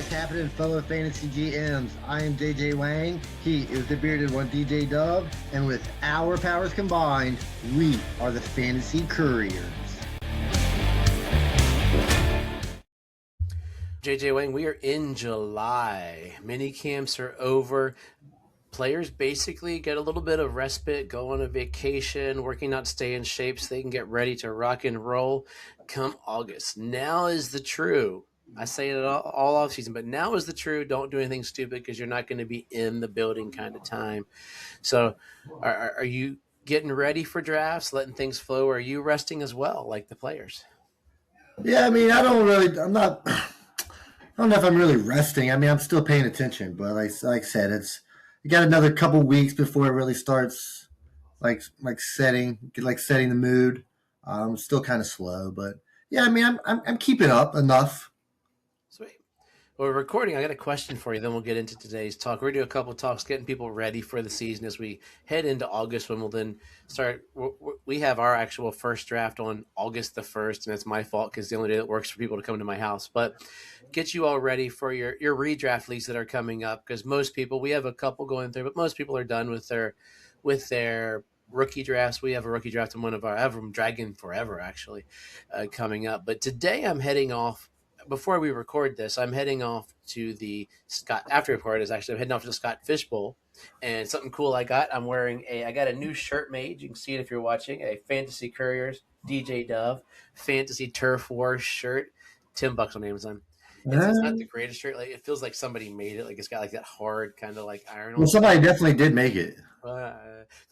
is happening, fellow fantasy GMs? I am JJ Wang. He is the bearded one, DJ Dove. And with our powers combined, we are the Fantasy Couriers. JJ Wang, we are in July. Mini camps are over. Players basically get a little bit of respite, go on a vacation, working out to stay in shape so they can get ready to rock and roll come August. Now is the true. I say it all off season, but now is the true. Don't do anything stupid because you're not going to be in the building kind of time. So, are you getting ready for drafts, letting things flow? Or are you resting as well, like the players? Yeah, I mean, I'm not, I don't know if I'm really resting. I mean, I'm still paying attention, but like I said, you got another couple weeks before it really starts, setting the mood. Still kind of slow, but yeah, I mean, I'm keeping up enough. Sweet. Well, we're recording. I got a question for you. Then we'll get into today's talk. We're going to do a couple of talks, getting people ready for the season as we head into August, when we'll then start. We have our actual first draft on August the 1st, and it's my fault because the only day that works for people to come to my house. But get you all ready for your redraft leagues that are coming up, because most people, we have a couple going through, but most people are done with their rookie drafts. We have a rookie draft in one of our, I have them dragging forever actually, coming up. But today I'm heading off. Before we record this, I'm heading off to the Scott. After we record is actually, I'm heading off to the Scott Fishbowl, and something cool I got. I got a new shirt made. You can see it if you're watching. A Fantasy Couriers DJ Dove Fantasy Turf Wars shirt. $10 on Amazon. It's not the greatest shirt. Like, it feels like somebody made it. Like, it's got like that hard kind of like iron. Well, somebody definitely did make it. So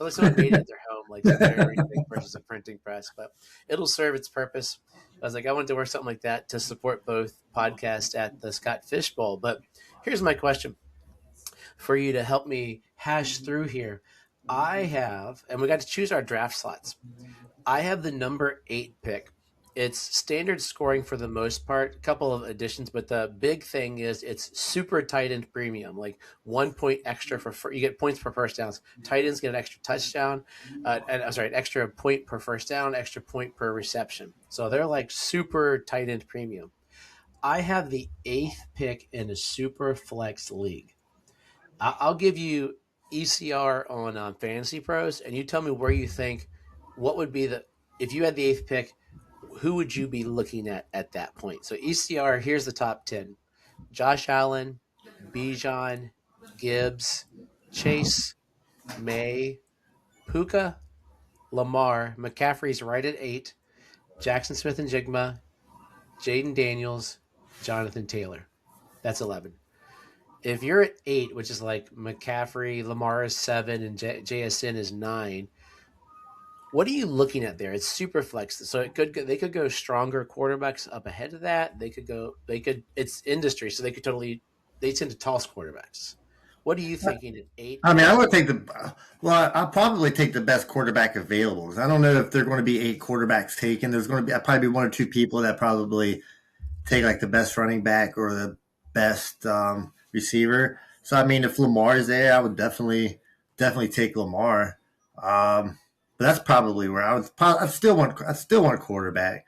like someone made it at their home, like some very big versus a printing press, but it'll serve its purpose. I was like, I wanted to wear something like that to support both podcasts at the Scott Fishbowl. But here's my question for you to help me hash through here. I have, and we got to choose our draft slots. I have the number 8 pick. It's standard scoring for the most part, a couple of additions, but the big thing is it's super tight end premium, like 1 point extra you get points per first downs. Tight ends get an extra touchdown, extra point per first down, extra point per reception. So they're like super tight end premium. I have the 8th pick in a super flex league. I'll give you ECR on Fantasy Pros, and you tell me where you think, what would be if you had the 8th pick, who would you be looking at that point? So ECR, here's the top 10. Josh Allen, Bijan, Gibbs, Chase, May, Puka, Lamar, McCaffrey's right at 8, Jackson Smith and Jigma, Jaden Daniels, Jonathan Taylor. That's 11. If you're at 8, which is like McCaffrey, Lamar is 7, and JSN is 9, what are you looking at there? It's super flex. So they could go stronger quarterbacks up ahead of that. It's industry. So they tend to toss quarterbacks. What are you thinking at 8? I mean, I'll probably take the best quarterback available, because I don't know if there are going to be 8 quarterbacks taken. There's going to be probably 1 or 2 people that probably take like the best running back or the best receiver. So, I mean, if Lamar is there, I would definitely take Lamar. But that's probably where I still want a quarterback,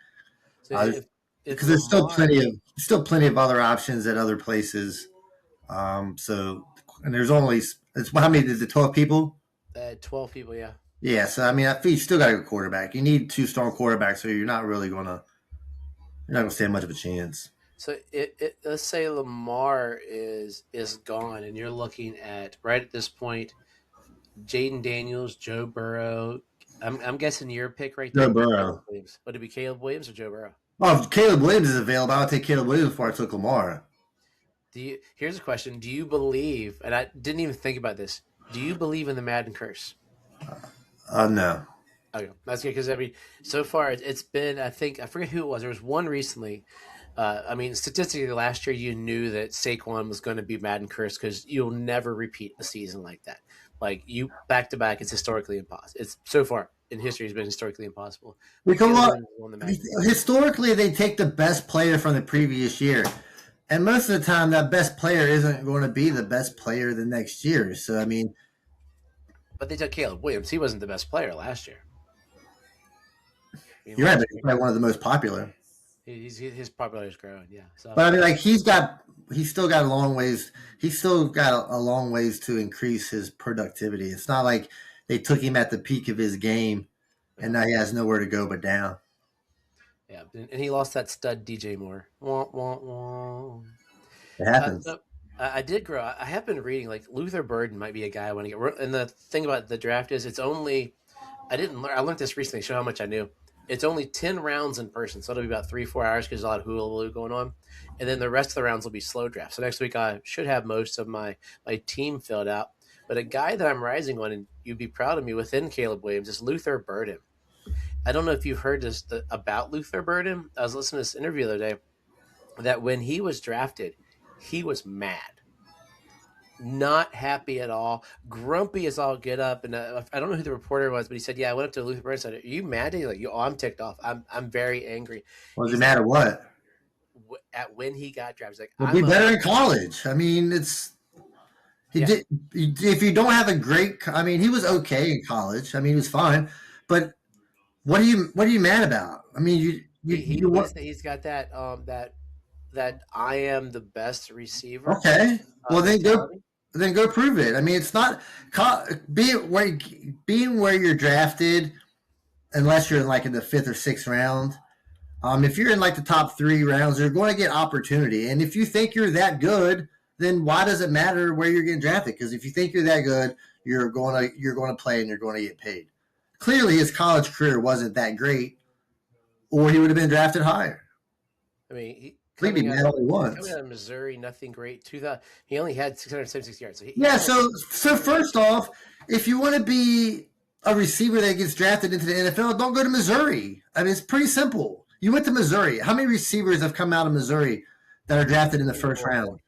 because there's still plenty of other options at other places. And there's only how many is it? 12 people. 12 people, yeah. Yeah, so I mean, you still got a good quarterback. You need 2 strong quarterbacks, so you're not gonna stand much of a chance. So let's say Lamar is gone, and you're looking at, right at this point, Jaden Daniels, Joe Burrow. I'm guessing your pick right there. Joe Burrow. Would it be Caleb Williams or Joe Burrow? Well, if Caleb Williams is available, I would take Caleb Williams before I took Lamar. Here's a question. Do you believe, and I didn't even think about this, do you believe in the Madden curse? No. Okay. That's good, because, I mean, so far it's been, I forget who it was. There was one recently. I mean, statistically, last year you knew that Saquon was going to be Madden cursed, because you'll never repeat a season like that. Like, you back to back, it's historically impossible. It's so far in history has been historically impossible. Historically, they take the best player from the previous year, and most of the time, that best player isn't going to be the best player the next year. So, I mean, but they took Caleb Williams. He wasn't the best player last year. You're right, but he's probably one of the most popular. His popularity is growing. Yeah. So But I mean, like he's still got a long ways. He's still got a long ways to increase his productivity. It's not like they took him at the peak of his game, yeah, and now he has nowhere to go but down. yeah, and he lost that stud DJ Moore. Wah, wah, wah. It happens. So I did grow. I have been reading like Luther Burden might be a guy I want to get. And the thing about the draft is it's only I didn't learn. I learned this recently. Show how much I knew. It's only 10 rounds in person, so it'll be about 3-4 hours because there's a lot of hula going on, and then the rest of the rounds will be slow draft. So next week I should have most of my team filled out. But a guy that I'm rising on, and you'd be proud of me within Caleb Williams, is Luther Burden. I don't know if you've heard this about Luther Burden. I was listening to this interview the other day that when he was drafted, he was mad, not happy at all, grumpy as all get up. And I don't know who the reporter was, but he said, "Yeah, I went up to Luther Burden and said, are you mad?" He's like, "Oh, I'm ticked off. I'm very angry." Well, does it He's like, matter what? at when he got drafted, he's like, Well, be better in college. I mean, he yeah, did. If you don't have a great, I mean, he was okay in college. I mean, he was fine. But what are you mad about? I mean, you want he's got that I am the best receiver okay. Well, mentality. then go prove it. I mean, it's not being where you're drafted unless you're in like in the fifth or sixth round. If you're in like the top 3 rounds, you're going to get opportunity. And if you think you're that good, then why does it matter where you're getting drafted? Because if you think you're that good, you're going to play and you're going to get paid. Clearly, his college career wasn't that great, or he would have been drafted higher. I mean, Completely mad only coming once. out of Missouri, nothing great. 2000, he only had 676 yards. So Yeah. he's So first off, if you want to be a receiver that gets drafted into the NFL, don't go to Missouri. I mean, it's pretty simple. You went to Missouri. How many receivers have come out of Missouri that are drafted in the first round?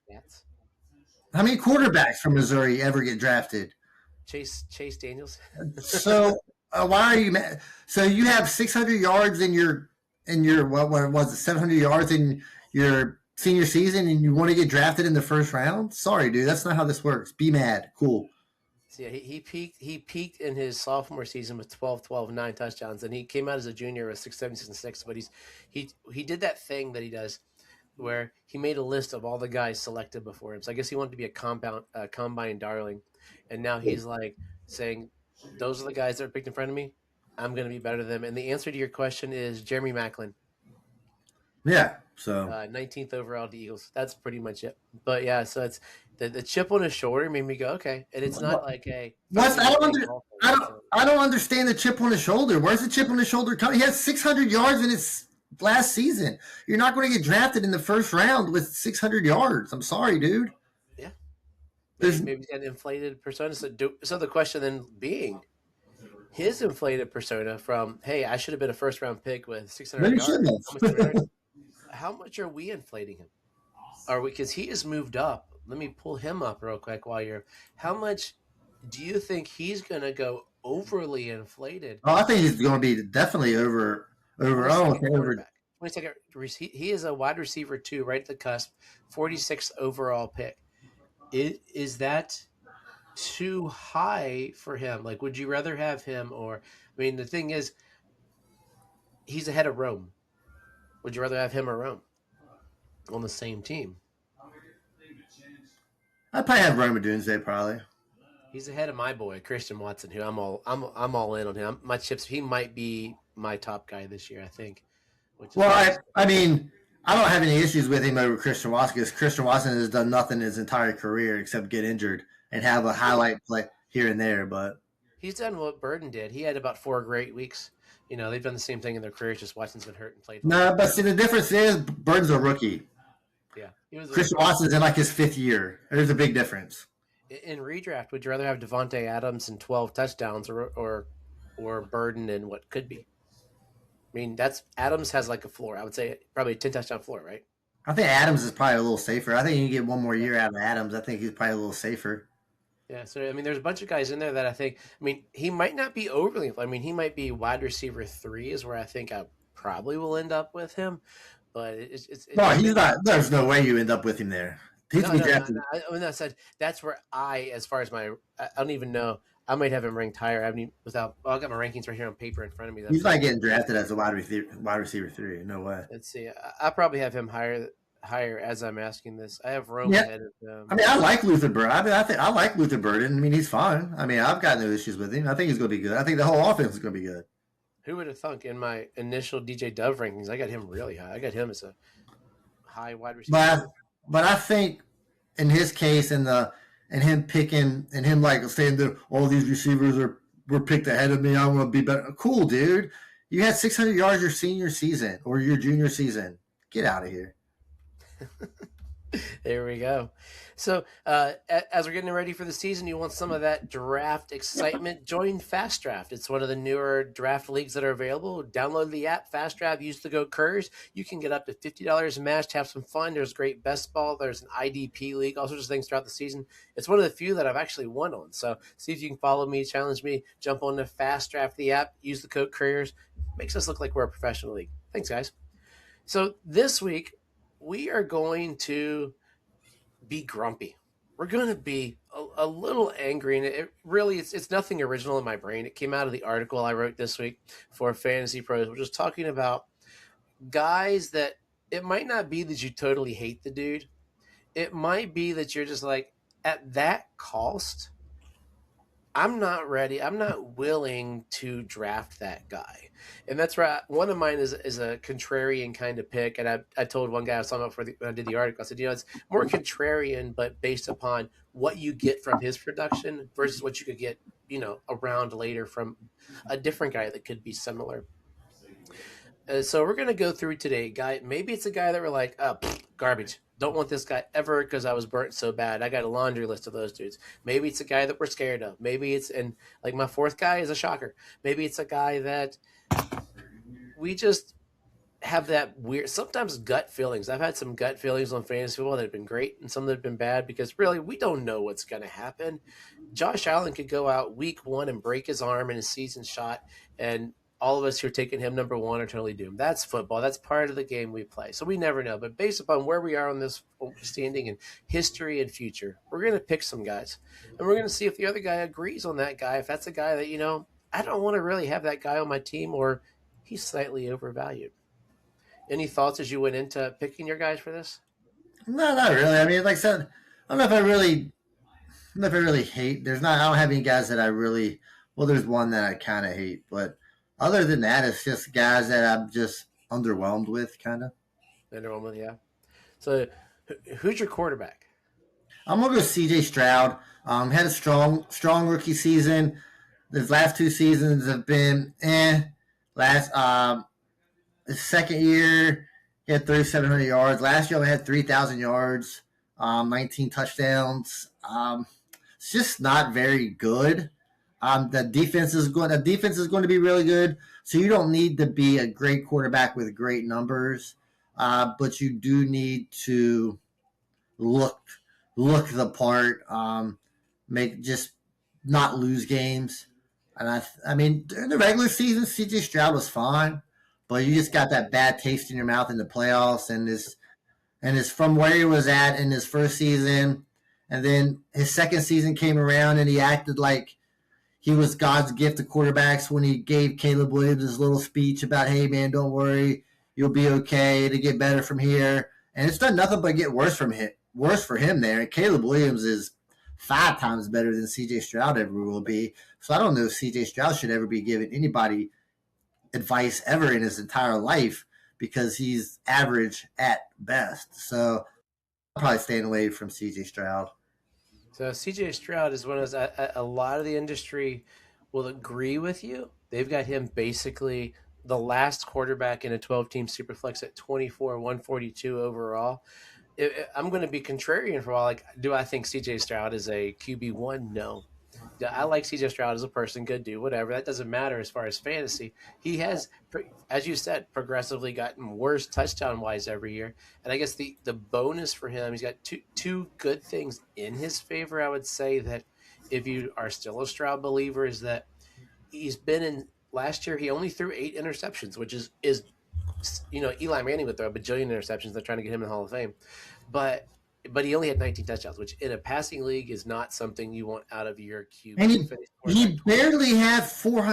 How many quarterbacks from Missouri ever get drafted? Chase Daniels. So why are you mad? So you have 600 yards in your what was it 700 yards in your senior season, and you want to get drafted in the first round? Sorry, dude, that's not how this works. Be mad. Cool. So yeah, he peaked in his sophomore season with 12, 12, 9 touchdowns, and he came out as a junior with 676 and 6. But he did that thing that he does where he made a list of all the guys selected before him. So I guess he wanted to be a combine darling, and now he's like saying, "Those are the guys that are picked in front of me. I'm going to be better than them." And the answer to your question is Jeremy Maclin, Yeah. So 19th overall to Eagles. That's pretty much it. But yeah, so it's the chip on his shoulder made me go, okay. And it's not like a what's I don't understand the chip on his shoulder. Where's the chip on his shoulder coming? He has 600 yards in his last season. You're not going to get drafted in the first round with 600 yards. I'm sorry, dude. Yeah. There's Maybe he's got an inflated persona. So the question then being his inflated persona from, hey, I should have been a first round pick with 600 maybe yards. shouldn't How much are we inflating him? Are we, because he has moved up. Let me pull him up real quick while you're. How much do you think he's going to go overly inflated? Oh, I think he's going to be definitely over. I don't think over. 22nd. He is a wide receiver too, right at the cusp. 46th overall pick. Is that too high for him? Like, would you rather have him, or I mean, the thing is, he's ahead of Rome. Would you rather have him or Rome on the same team? I'd probably have Roma Doomsday probably. He's ahead of my boy Christian Watson, who I'm all in on him. My chips, he might be my top guy this year, I think. Which is Well, I mean, I don't have any issues with him over Christian Watson because Christian Watson has done nothing his entire career except get injured and have a highlight play here and there. But he's done what Burden did. He had about 4 great weeks. You know, they've done the same thing in their careers. Just Watson's been hurt and played. no, but see the difference is Burton's a rookie. Yeah, he was. Christian Watson's in like his 5th year. There's a big difference. In redraft, would you rather have Devontae Adams and 12 touchdowns or Burden and what could be? I mean, that's Adams has like a floor. I would say probably a 10 touchdown floor, right? I think Adams is probably a little safer. I think you can get one more year out of Adams. I think he's probably a little safer. Yeah, so I mean, there's a bunch of guys in there that I think. I mean, he might not be overly. I mean, he might be wide receiver 3 is where I think I probably will end up with him. But No, he's not. There's no way you end up with him there. He's no, be no, no, drafted. no. I said that's where as far as I don't even know. I might have him ranked higher. I haven't without. Well, I got my rankings right here on paper in front of me. That He's pulled not up. getting drafted as a wide receiver three. No way. Let's see. I probably have him higher as I'm asking this. I have Rome Yeah, ahead of I him. mean, I like Luther Burden. I mean, I think I like Luther Burden. I mean, he's fine. I mean, I've got no issues with him. I think he's going to be good. I think the whole offense is going to be good. Who would have thunk in my initial DJ Dove rankings? I got him really high. I got him as a high wide receiver But too. but I think in his case and him picking and him like saying that all these receivers were picked ahead of me. I want to be better. Cool, dude. You had 600 yards your senior season or your junior season. Get out of here. There we go. So, as we're getting ready for the season, you want some of that draft excitement? Join Fast Draft. It's one of the newer draft leagues that are available. Download the app, Fast Draft. Use the code Couriers. You can get up to $50 a match to have some fun. There's great best ball. There's an IDP league, all sorts of things throughout the season. It's one of the few that I've actually won on. So, see if you can follow me, challenge me, jump on the Fast Draft the app. Use the code Couriers. Makes us look like we're a professional league. Thanks, guys. So this week we are going to be grumpy. We're going to be a little angry, and it really it's nothing original in my brain. It came out of the article I wrote this week for Fantasy Pros, which was talking about guys that it might not be that you totally hate the dude. It might be that you're just like at that cost. I'm not ready. I'm not willing to draft that guy. And that's right. One of mine is a contrarian kind of pick. And I told one guy I was talking about when I did the article, I said, it's more contrarian, but based upon what you get from his production versus what you could get, around later from a different guy that could be similar. So we're going to go through today, guy. Maybe it's a guy that we're like, garbage. Don't want this guy ever because I was burnt so bad. I got a laundry list of those dudes. Maybe it's a guy that we're scared of. Maybe it's, and like my fourth guy is a shocker. Maybe it's a guy that we just have that weird, sometimes gut feelings. I've had some gut feelings on fantasy football that have been great and some that have been bad because really we don't know what's going to happen. Josh Allen could go out week one and break his arm in his season shot, and all of us who are taking him number one are totally doomed. That's football. That's part of the game we play. So we never know. But based upon where we are on this standing in history and future, we're going to pick some guys. And we're going to see if the other guy agrees on that guy. If that's a guy that, I don't want to really have that guy on my team or he's slightly overvalued. Any thoughts as you went into picking your guys for this? No, not really. I mean, like I said, I don't know if I really, I don't know if I really hate. There's not. I don't have any guys that I really. Well, there's one that I kind of hate, but other than that, it's just guys that I'm just underwhelmed with, kind of. Underwhelmed, yeah. So, who's your quarterback? I'm gonna go C.J. Stroud. Had a strong rookie season. His last two seasons have been Last his second year, he had 3,700 yards. Last year, he had 3,000 yards, 19 touchdowns. It's just not very good. The defense is going to be really good. So you don't need to be a great quarterback with great numbers, but you do need to look the part. Make just not lose games. And I mean, during the regular season, CJ Stroud was fine, but you just got that bad taste in your mouth in the playoffs, and is from where he was at in his first season, and then his second season came around, and he acted like he was God's gift to quarterbacks when he gave Caleb Williams his little speech about, "Hey man, don't worry, you'll be okay. To get better from here." And it's done nothing but get worse for him there. And Caleb Williams is 5 times better than C.J. Stroud ever will be. So I don't know if C.J. Stroud should ever be giving anybody advice ever in his entire life because he's average at best. So I'm probably staying away from C.J. Stroud. So CJ Stroud is one of those. A lot of the industry will agree with you. They've got him basically the last quarterback in a 12-team superflex at 24, 142 overall. I'm going to be contrarian for a while. Like, do I think CJ Stroud is a QB1? No. I like CJ Stroud as a person, good dude, whatever. That doesn't matter as far as fantasy. He has, as you said, progressively gotten worse touchdown wise every year. And I guess the bonus for him, he's got two good things in his favor. I would say that if you are still a Stroud believer, is that he's been in last year. He only threw 8 interceptions, which is Eli Manning would throw a bajillion interceptions. They're trying to get him in the Hall of Fame, but but he only had 19 touchdowns, which in a passing league is not something you want out of your And QB. Finished quarterback 20.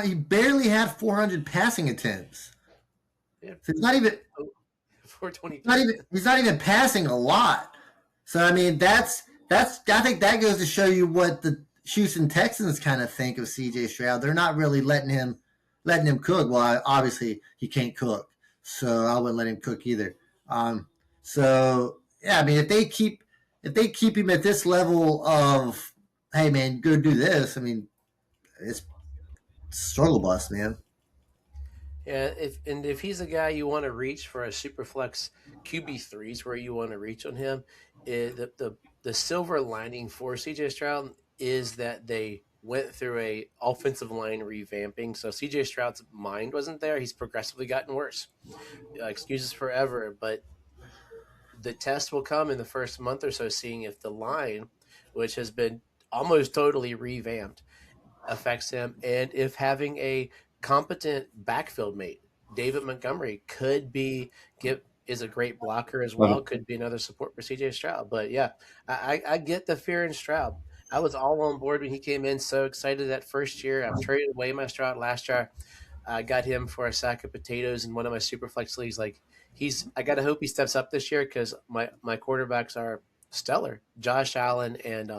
he barely had 400 passing attempts. Yeah, So $422. he's not even passing a lot. So I mean that's I think that goes to show you what the Houston Texans kind of think of CJ Stroud. They're not really letting him cook. Well, obviously he can't cook, so I wouldn't let him cook either. So yeah, I mean if they keep him at this level of, hey man, go do this. I mean, it's struggle bus, man. Yeah, if he's a guy you want to reach for a super flex QB3s where you want to reach on him, the silver lining for CJ Stroud is that they went through a offensive line revamping. So CJ Stroud's mind wasn't there. He's progressively gotten worse. Excuses forever, but the test will come in the first month or so, seeing if the line, which has been almost totally revamped, affects him, and if having a competent backfield mate, David Montgomery, could be give is a great blocker as well. Could be another support for CJ Stroud. But yeah, I get the fear in Stroud. I was all on board when he came in. So excited that first year. I've traded away my Stroud last year. I got him for a sack of potatoes in one of my super flex leagues. Like I got to hope he steps up this year because my quarterbacks are stellar. Josh Allen and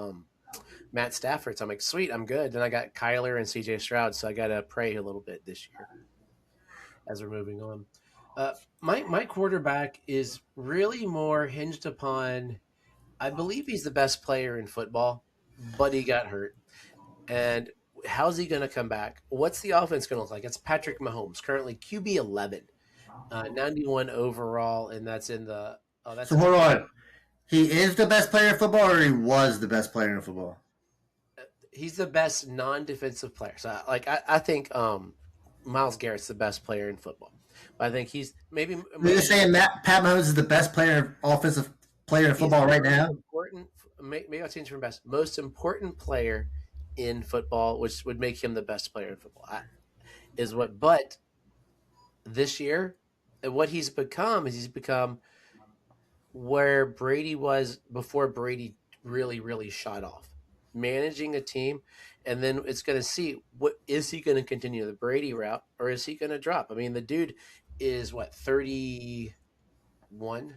Matt Stafford. So I'm like, sweet, I'm good. Then I got Kyler and CJ Stroud, so I got to pray a little bit this year as we're moving on. My quarterback is really more hinged upon. I believe he's the best player in football, but he got hurt. And how's he going to come back? What's the offense going to look like? It's Patrick Mahomes, currently QB 11, 91 overall, and that's in the. Oh, that's So hold on. He is the best player in football, or he was the best player in football? He's the best non-defensive player. So, I think Myles Garrett's the best player in football. But I think he's maybe. You're saying Pat Mahomes is the best offensive player in football right now? Important. Maybe I'll change from best. Most important player in football, which would make him the best player in football, is what. But this year, what he's become where Brady was before Brady really shot off, managing a team, and then it's going to see what is he going to continue the Brady route or is he going to drop? I mean, the dude is what 31.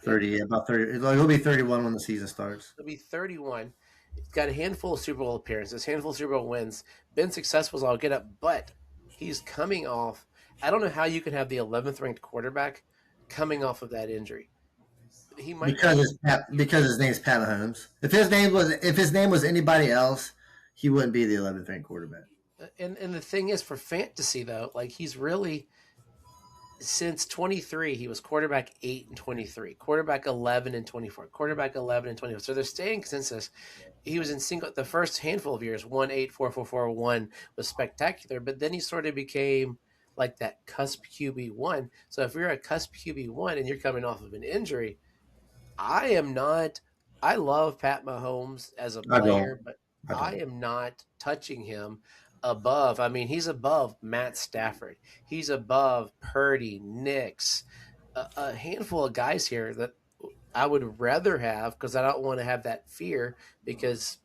30, yeah, about 30. He'll be 31 when the season starts. He'll be 31. He's got a handful of Super Bowl appearances, handful of Super Bowl wins, been successful as I'll get up, but he's coming off. I don't know how you can have the 11th ranked quarterback coming off of that injury. He might because his name's Pat Mahomes. If his name was anybody else, he wouldn't be the 11th ranked quarterback. And the thing is, for fantasy though, like he's really since 23, he was quarterback 8 and 23, quarterback 11 and 24, quarterback 11 and 24. So they're staying consensus. He was in the first handful of years, 1-8, 4-4-4, 1 was spectacular, but then he sort of became like that cusp QB1. So if you're a cusp QB1 and you're coming off of an injury, I love Pat Mahomes as a player, but I am not touching him above. I mean, he's above Matt Stafford. He's above Purdy, Nix, a handful of guys here that I would rather have because I don't want to have that fear because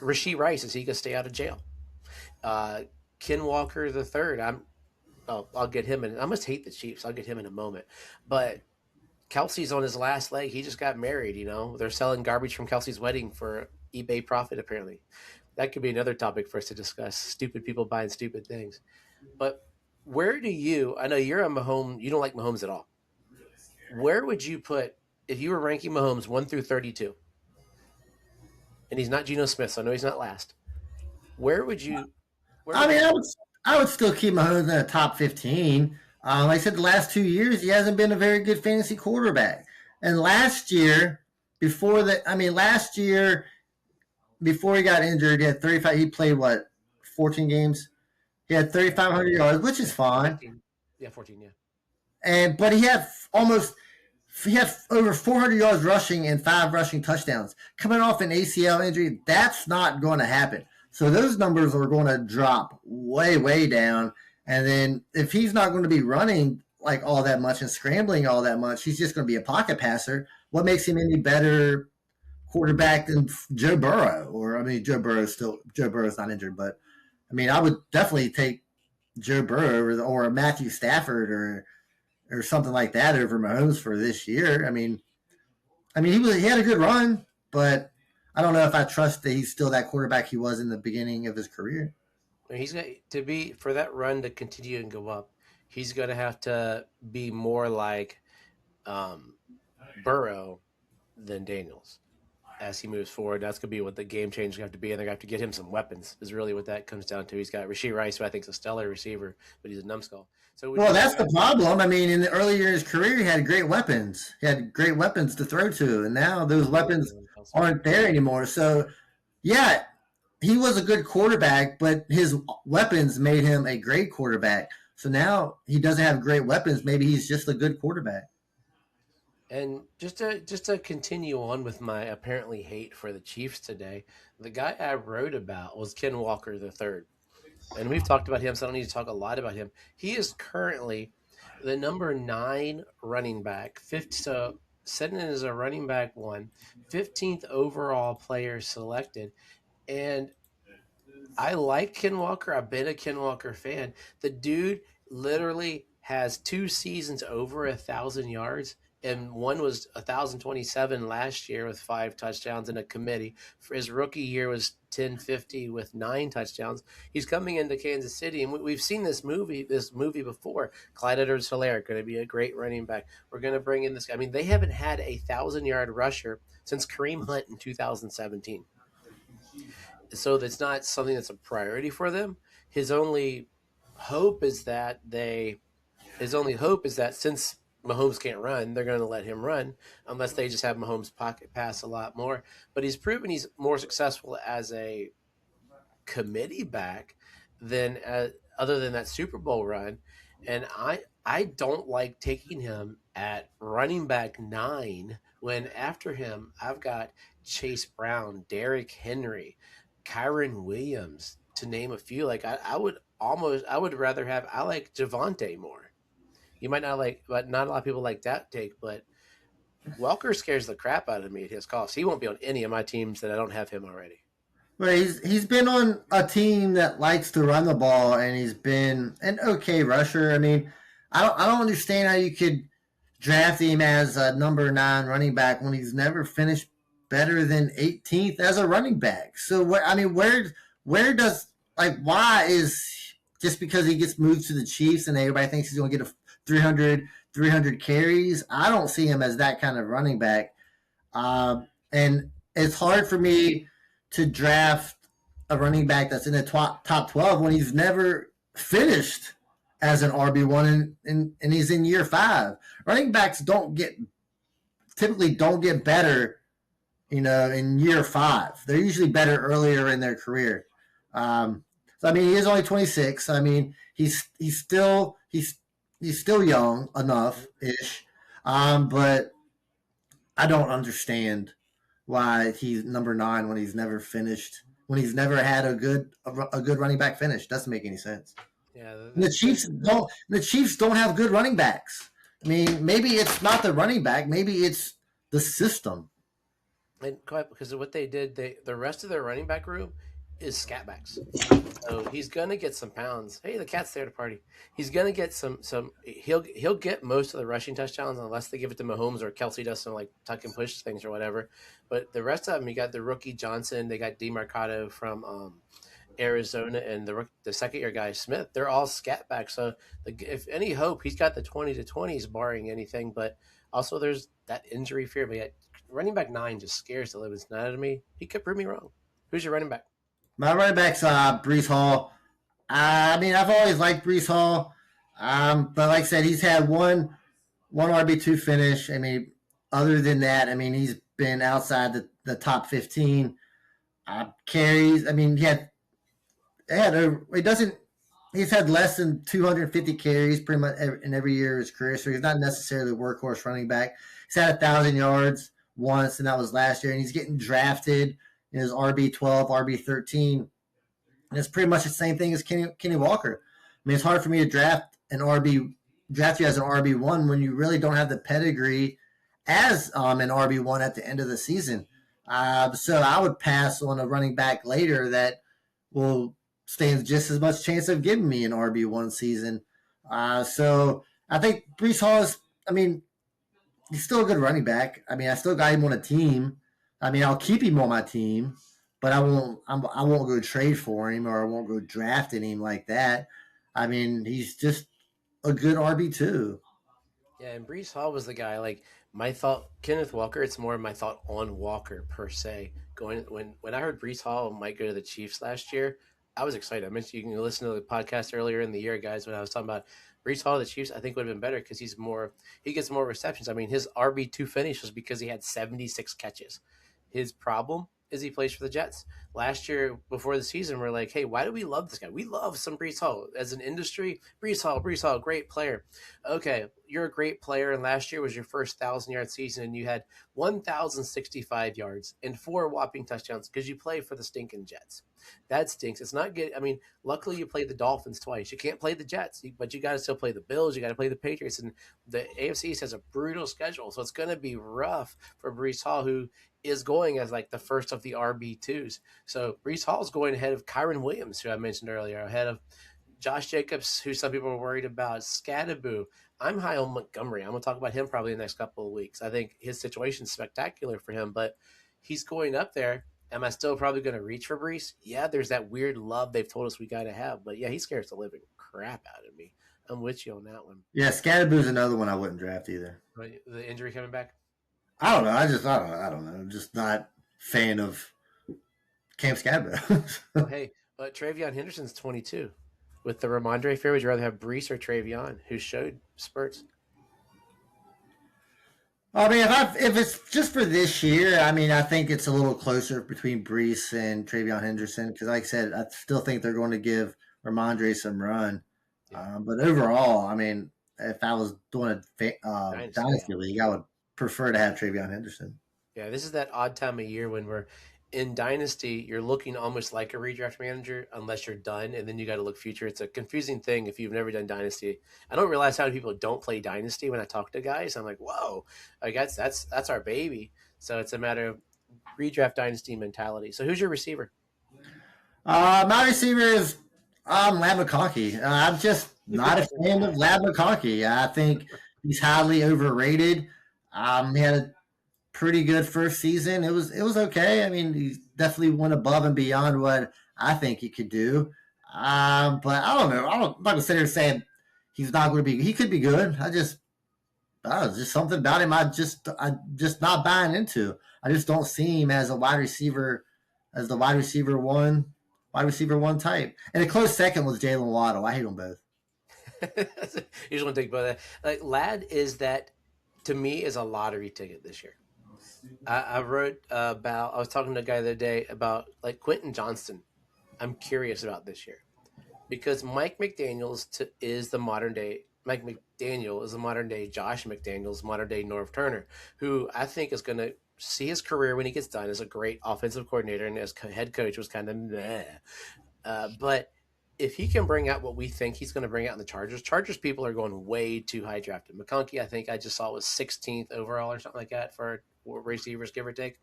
Rashee Rice, is he going to stay out of jail? Ken Walker III, I'll get him in. I must hate the Chiefs. I'll get him in a moment. But Kelsey's on his last leg. He just got married, They're selling garbage from Kelsey's wedding for eBay profit, apparently. That could be another topic for us to discuss. Stupid people buying stupid things. But where do you – I know you're a Mahomes – you don't like Mahomes at all. Where would you put – if you were ranking Mahomes 1 through 32, and he's not Geno Smith, so I know he's not last, where would you – I would still keep Mahomes in the top 15. Like I said, the last 2 years, he hasn't been a very good fantasy quarterback. And last year, before he got injured, he had 35. He played 14 games. He had 3,500 yards, which is fine. 14. Yeah, 14. Yeah. But he had over 400 yards rushing and 5 rushing touchdowns. Coming off an ACL injury, that's not going to happen. So those numbers are going to drop way down. And then if he's not going to be running like all that much and scrambling all that much, he's just going to be a pocket passer. what makes him any better quarterback than Joe Burrow? Or I mean, Joe Burrow's not injured, but I mean, I would definitely take Joe Burrow or Matthew Stafford or something like that over Mahomes for this year. He had a good run, but I don't know if I trust that he's still that quarterback he was in the beginning of his career. He's got to be for that run to continue and go up. He's going to have to be more like um, Burrow than Daniels as he moves forward. That's going to be what the game change is going to have to be, and they're going to have to get him some weapons. Is really what that comes down to. He's got Rashee Rice, who I think is a stellar receiver, but he's a numbskull. So Well, that's the problem. I mean, in the early years of his career, he had great weapons. He had great weapons to throw to, and now those weapons aren't there anymore. So, yeah, he was a good quarterback, but his weapons made him a great quarterback. So now he doesn't have great weapons. Maybe he's just a good quarterback. And just to continue on with my apparently hate for the Chiefs today, the guy I wrote about was Ken Walker the third, and we've talked about him, so I don't need to talk a lot about him. He is currently the number 9 running back, so sitting in as a running back 15th overall player selected, and I like Ken Walker. I've been a Ken Walker fan. The dude literally has 2 seasons over 1,000 yards, and one was 1,027 last year with 5 touchdowns and a committee. For his rookie year was 1,050 with 9 touchdowns. He's coming into Kansas City, and we've seen this movie before. Clyde Edwards-Helaire going to be a great running back. We're going to bring in this guy. I mean, they haven't had a 1,000-yard rusher since Kareem Hunt in 2017. So that's not something that's a priority for them. His only hope is that since Mahomes can't run, they're going to let him run unless they just have Mahomes pocket pass a lot more. But he's proven he's more successful as a committee back than other than that Super Bowl run. And I don't like taking him at running back 9 when after him I've got Chase Brown, Derrick Henry, Kyron Williams, to name a few. Like I would rather have I like Javante more. You might not like, but not a lot of people like that take. But Welker scares the crap out of me at his cost. He won't be on any of my teams that I don't have him already. But he's been on a team that likes to run the ball, and he's been an okay rusher. I mean, I don't understand how you could draft him as a number 9 running back when he's never finished better than 18th as a running back. So where does why is just because he gets moved to the Chiefs and everybody thinks he's going to get a 300 carries? I don't see him as that kind of running back, and it's hard for me to draft a running back that's in the top 12 when he's never finished as an RB1 and he's in year 5. Running backs typically don't get better, in year 5. They're usually better earlier in their career. So I mean, he is only 26. I mean, he's still young enough ish, but I don't understand why he's number 9 when he's never finished, when he's never had a good running back finish. Doesn't make any sense. Yeah, The Chiefs don't have good running backs. I mean, maybe it's not the running back, maybe it's the system. and because of what they did, the rest of their running back room is scat backs. So he's gonna get some pounds. Hey, the cat's there to party. He's gonna get some. He'll get most of the rushing touchdowns unless they give it to Mahomes or Kelsey does some like tuck and push things or whatever. But the rest of them, you got the rookie Johnson. They got DeMarcado from Arizona, and the second year guy Smith. They're all scat backs. So if any hope, he's got the 20 to 20s barring anything. But also there's that injury fear. But yet, running back 9 just scares the living snot out of me. He could prove me wrong. Who's your running back? My running back's Brees Hall. I mean, I've always liked Brees Hall, but like I said, he's had one RB2 finish. I mean, other than that, I mean, he's been outside the top 15 carries. I mean, he's had less than 250 carries pretty much in every year of his career, so he's not necessarily a workhorse running back. He's had 1,000 yards once, and that was last year, and he's getting drafted in his RB12, RB13. And it's pretty much the same thing as Kenny Walker. I mean, it's hard for me to draft you as an RB1 when you really don't have the pedigree as an RB1 at the end of the season. So I would pass on a running back later that will stand just as much chance of giving me an RB1 season. So I think Brees Hall is, I mean, he's still a good running back. I mean, I still got him on a team. I mean, I'll keep him on my team, but I won't go trade for him or I won't go drafting him like that. I mean, he's just a good RB2. Yeah, and Brees Hall was the guy. Like my thought, Kenneth Walker. It's more my thought on Walker per se. Going when I heard Brees Hall might go to the Chiefs last year, I was excited. I mentioned you can listen to the podcast earlier in the year, guys, when I was talking about Brees Hall to the Chiefs. I think would have been better because he gets more receptions. I mean, his RB2 finish was because he had 76 catches. His problem is he plays for the Jets. Last year, before the season, we're like, hey, why do we love this guy? We love some Brees Hall as an industry. Brees Hall, great player. Okay, you're a great player, and last year was your first 1,000-yard season, and you had 1,065 yards and 4 whopping touchdowns because you play for the stinking Jets. That stinks. It's not good. I mean, luckily you played the Dolphins twice. You can't play the Jets, but you got to still play the Bills. You got to play the Patriots, and the AFC East has a brutal schedule, so it's going to be rough for Brees Hall, who is going as like the first of the RB2s. So Brees Hall is going ahead of Kyron Williams, who I mentioned earlier, ahead of Josh Jacobs, who some people are worried about, Scadaboo. I'm high on Montgomery. I'm going to talk about him probably in the next couple of weeks. I think his situation's spectacular for him, but he's going up there. Am I still probably going to reach for Brees? Yeah, there's that weird love they've told us we got to have, but yeah, he scares the living crap out of me. I'm with you on that one. Yeah, Scadaboo's another one I wouldn't draft either. Right, the injury coming back? I don't know. I don't know. I'm just not a fan of Cam Oh, Scadaboo. hey, Travion Henderson's 22. With the Ramondre Fair, would you rather have Brees or Travion, who showed spurts? I mean, if it's just for this year, I mean, I think it's a little closer between Brees and Travion Henderson because, like I said, I still think they're going to give Ramondre some run. Yeah, But overall, I mean, if I was doing a dynasty. Yeah. dynasty league, I would prefer to have Travion Henderson. Yeah, this is that odd time of year when we're in Dynasty, you're looking almost like a redraft manager unless you're done, and then you got to look future. It's a confusing thing if you've never done Dynasty. I don't realize how many people don't play Dynasty when I talk to guys. I'm like, whoa, I guess that's our baby. So it's a matter of redraft Dynasty mentality. So who's your receiver? My receiver is Lab McConkey. I'm just not a fan of Lab McConkey. I think he's highly overrated. He had a pretty good first season. It was okay. I mean, he definitely went above and beyond what I think he could do. But I don't know. I'm not gonna sit here saying he's not going to be. He could be good. Just something about him. I'm just not buying into. I just don't see him as a wide receiver, as the wide receiver one type. And a close second was Jalen Waddle. I hate them both. You just want to take both. Like Lad is that to me is a lottery ticket this year. I wrote about. I was talking to a guy the other day about like Quentin Johnston. I'm curious about this year because is the modern day Mike McDaniel is the modern day Josh McDaniels, modern day Norv Turner, who I think is going to see his career when he gets done as a great offensive coordinator and as head coach was kind of meh. But if he can bring out what we think he's going to bring out in the Chargers people are going way too high drafted. McConkey, I think I just saw was 16th overall or something like that for receivers, give or take.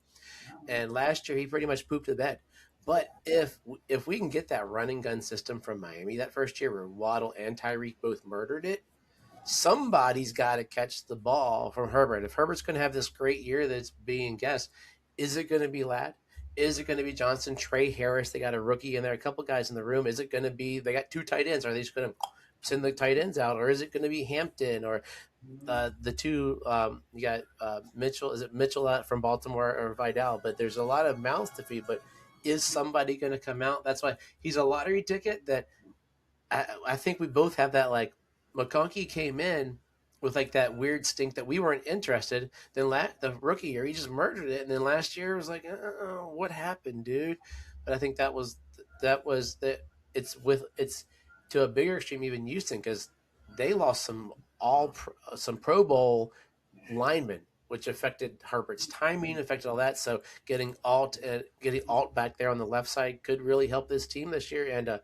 And last year he pretty much pooped the bed. But if we can get that running gun system from Miami that first year where Waddle and Tyreek both murdered it, somebody's got to catch the ball from Herbert. If Herbert's going to have this great year that's being guessed, is it going to be Ladd? Is it going to be Johnson, Trey Harris? They got a rookie in there, a couple guys in the room. Is it going to be they got two tight ends? Are they just going to send the tight ends out, or is it going to be Hampton or the two? You got Mitchell. Is it Mitchell out from Baltimore or Vidal? But there's a lot of mouths to feed. But is somebody going to come out? That's why he's a lottery ticket that I think we both have that like McConkey came in with like that weird stink that we weren't interested. Then the rookie year he just murdered it, and then last year it was like, oh, what happened, dude? But I think that was that. It's to a bigger extreme even Houston because they lost some Pro Bowl linemen. Which affected Herbert's timing, affected all that. So getting Alt back there on the left side could really help this team this year. And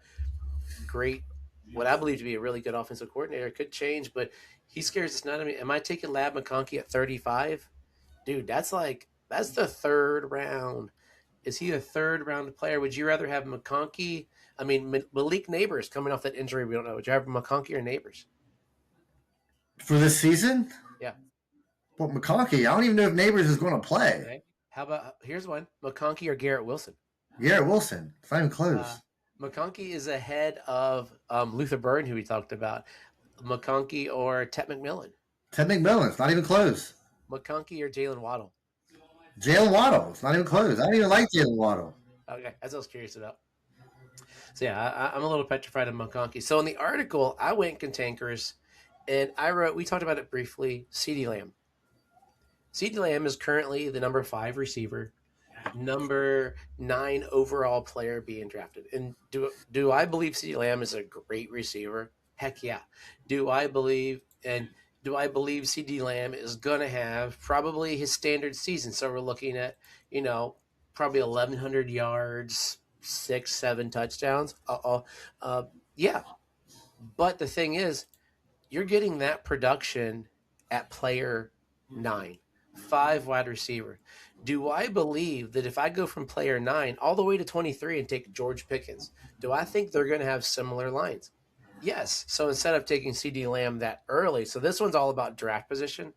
great, what I believe to be a really good offensive coordinator. Could change, but he scares us not. I mean, am I taking Lab McConkey at 35? dude, that's the third round. Is he a third round player? Would you rather have McConkey? I mean, Malik Neighbors coming off that injury. We don't know. Would you have McConkey or Neighbors? For this season, Yeah. well, McConkey, I don't even know if Neighbors is going to play. Okay. How about here's one: McConkey or Garrett Wilson? Garrett Wilson, it's not even Uh, close. McConkey is ahead of Luther Burden, who we talked about. McConkey or Tet McMillan? Ted McMillan, it's not even close. McConkey or Jalen Waddle? Jalen Waddle, it's not even close. I don't even like Jalen Waddle. Okay, that's what I was curious about. So yeah, I'm a little petrified of McConkey. So in the article, I went cantankerous, and I wrote. We talked about it briefly. CeeDee Lamb. CeeDee Lamb is currently the number 5 receiver, number 9 overall player being drafted. And do I believe CeeDee Lamb is a great receiver? Heck yeah. Do I believe and do I believe CeeDee Lamb is going to have probably his standard season? So we're looking at, probably 1,100 yards, 6, 7 touchdowns. Yeah. But the thing is, you're getting that production at player 9, 5 wide receiver. Do I believe that if I go from player 9 all the way to 23 and take George Pickens, do I think they're going to have similar lines? Yes. So instead of taking CeeDee Lamb that early, so this one's all about draft position,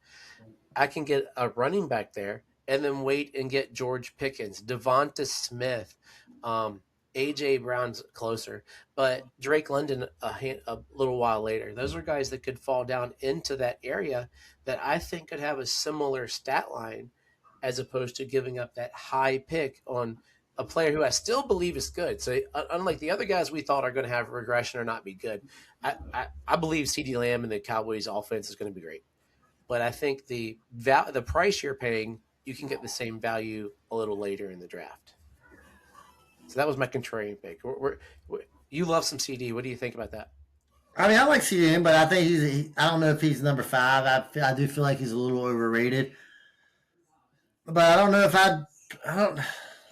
I can get a running back there and then wait and get George Pickens, Devonta Smith, AJ Brown's closer, but Drake London a little while later. Those are guys that could fall down into that area that I think could have a similar stat line as opposed to giving up that high pick on a player who I still believe is good. So unlike the other guys we thought are going to have regression or not be good, I believe CeeDee Lamb and the Cowboys offense is going to be great. But I think the price you're paying, you can get the same value a little later in the draft. So that was my contrarian pick. You love some CD. What do you think about that? I mean, I like CDM, but I think I don't know if he's number 5. I do feel like he's a little overrated. But I don't know if I don't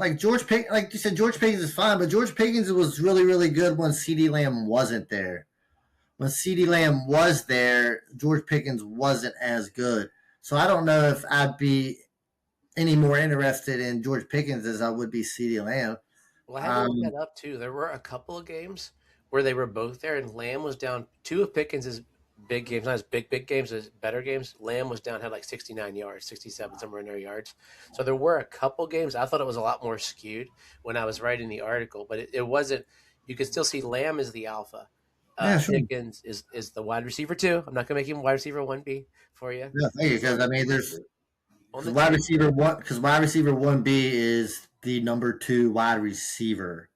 like George Pickens. Like you said, George Pickens is fine, but George Pickens was really, really good when CeeDee Lamb wasn't there. When CeeDee Lamb was there, George Pickens wasn't as good. So I don't know if I'd be any more interested in George Pickens as I would be CeeDee Lamb. Well, I had to look that up too. There were a couple of games where they were both there, and Lamb was down. 2 of Pickens' big games, not as big games, as better games. Lamb was down, had like 69 yards, 67, somewhere in there yards. So there were a couple games. I thought it was a lot more skewed when I was writing the article, but it wasn't. You could still see Lamb as the alpha. Yeah, sure. Pickens is the wide receiver 2. I'm not going to make him wide receiver 1B for you. Yeah, thank you. Because I mean, there's wide receiver 1 because wide receiver 1B is the number 2 wide receiver.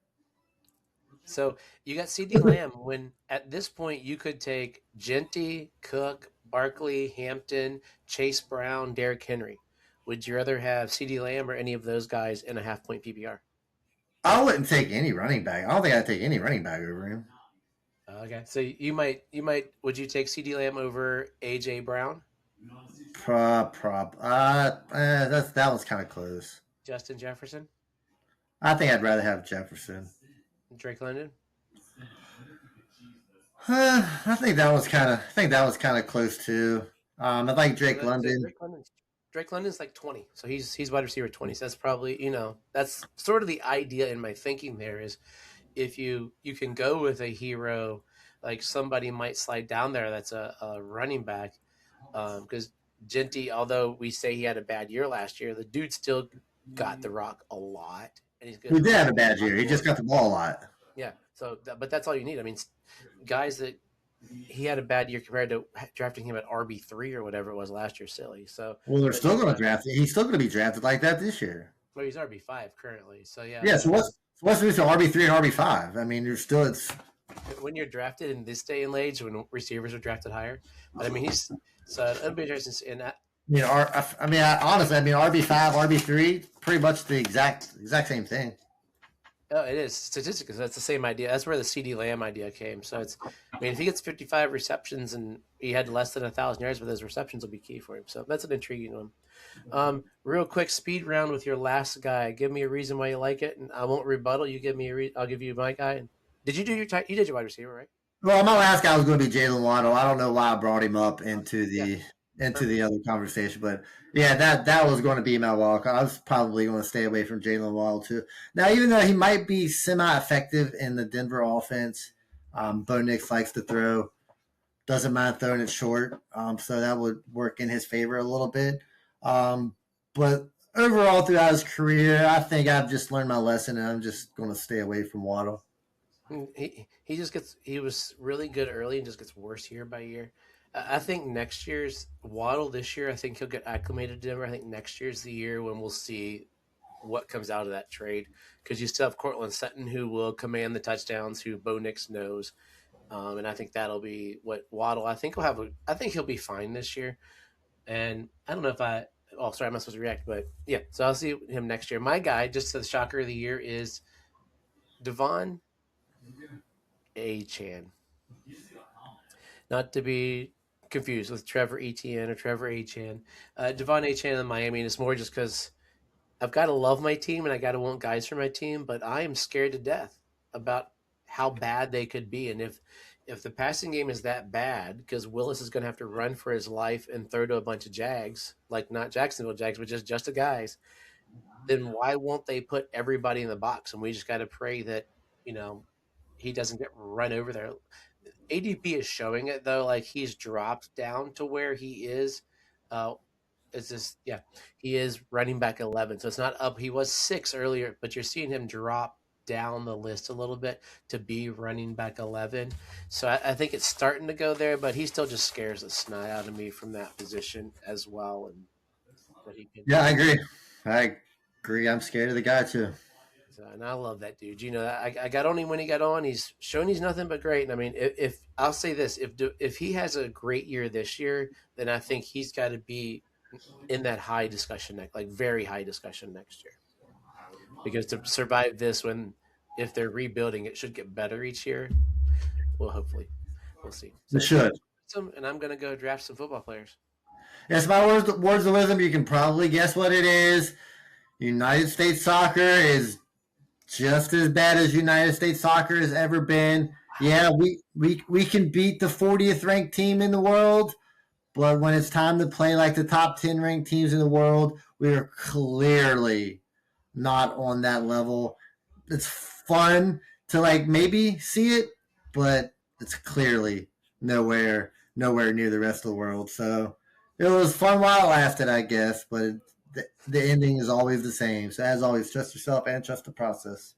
So you got CeeDee Lamb when at this point you could take Genty, Cook, Barkley, Hampton, Chase Brown, Derrick Henry. Would you rather have CeeDee Lamb or any of those guys in a half-point PPR? I wouldn't take any running back. I don't think I'd take any running back over him. Okay, so you might. Would you take CeeDee Lamb over AJ Brown? That was kind of close. Justin Jefferson? I think I'd rather have Jefferson. Drake London? I think that was kind of close too. I like Drake London. Drake London's like 20, so he's wide receiver 20. So that's probably that's sort of the idea in my thinking. There is if you can go with a hero, like somebody might slide down there that's a running back, because Genty, although we say he had a bad year last year, the dude still got the rock a lot. And he's good. He did have a bad year. He just got the ball a lot. Yeah. So, but that's all you need. I mean, guys that he had a bad year compared to drafting him at RB3 or whatever it was last year. Silly. So, well, they're still going to draft him. He's still going to be drafted like that this year. Well, he's RB5 currently. So yeah. Yeah. So what's the difference RB3 and RB5? I mean, it's when you're drafted in this day and age when receivers are drafted higher. But I mean, it'll be interesting in that. Honestly, RB5, RB3, pretty much the exact same thing. Oh, it is statistically. That's the same idea. That's where the CeeDee Lamb idea came. So if he gets 55 receptions and he had less than 1,000 yards with his receptions, will be key for him. So that's an intriguing one. Real quick speed round with your last guy. Give me a reason why you like it, and I won't rebuttal. You give me I'll give you my guy. Did you do you did your wide receiver, right? Well, my last guy was going to be Jalen Waddle. I don't know why I brought him up into the. into the other conversation. But yeah, that was going to be my walk. I was probably going to stay away from Jalen Waddle too. Now, even though he might be semi-effective in the Denver offense, Bo Nix likes to throw, doesn't mind throwing it short, so that would work in his favor a little bit. But overall, throughout his career, I think I've just learned my lesson, and I'm just going to stay away from Waddle. He just gets he was really good early and just gets worse year by year. I think next year's Waddle this year. I think he'll get acclimated to Denver. I think next year's the year when we'll see what comes out of that trade because you still have Cortland Sutton who will command the touchdowns, who Bo Nix knows, and I think that'll be what Waddle. I think I think he'll be fine this year. And I don't know if I. Oh, sorry, I'm not supposed to react, but yeah. So I'll see him next year. My guy, just the shocker of the year, is Devon Achan. Not to be confused with Trevor Etienne or Trevor Achan. Devon Achan in Miami, and it's more just because I've got to love my team and I got to want guys for my team, but I am scared to death about how bad they could be. And if the passing game is that bad, because Willis is going to have to run for his life and throw to a bunch of Jags, like not Jacksonville Jags, but just the guys, then why won't they put everybody in the box? And we just got to pray that, you know, he doesn't get run over there. ADP is showing it though, like he's dropped down to where he is. Uh, it's just yeah, he is running back 11, so it's not up. He was 6 earlier, but you're seeing him drop down the list a little bit to be running back 11. So I think it's starting to go there, but he still just scares the snot out of me from that position as well, and what he can Yeah, do. I agree. I agree. I'm scared of the guy too. So, and I love that dude. You know, I got on him when he got on. He's shown he's nothing but great. And I mean, if I'll say this, if he has a great year this year, then I think he's got to be in that high discussion next, like very high discussion next year. Because to survive this, when if they're rebuilding, it should get better each year. Well, hopefully, we'll see. It So take should. some, and I'm gonna go draft some football players. Yes, my words of wisdom. You can probably guess what it is. United States soccer is just as bad as United States soccer has ever been. Yeah, we can beat the 40th ranked team in the world, but when it's time to play like the top 10 ranked teams in the world, we are clearly not on that level. It's fun to like maybe see it, but it's clearly nowhere near the rest of the world. So it was fun while it lasted, I guess, but the ending is always the same. So as always, trust yourself and trust the process.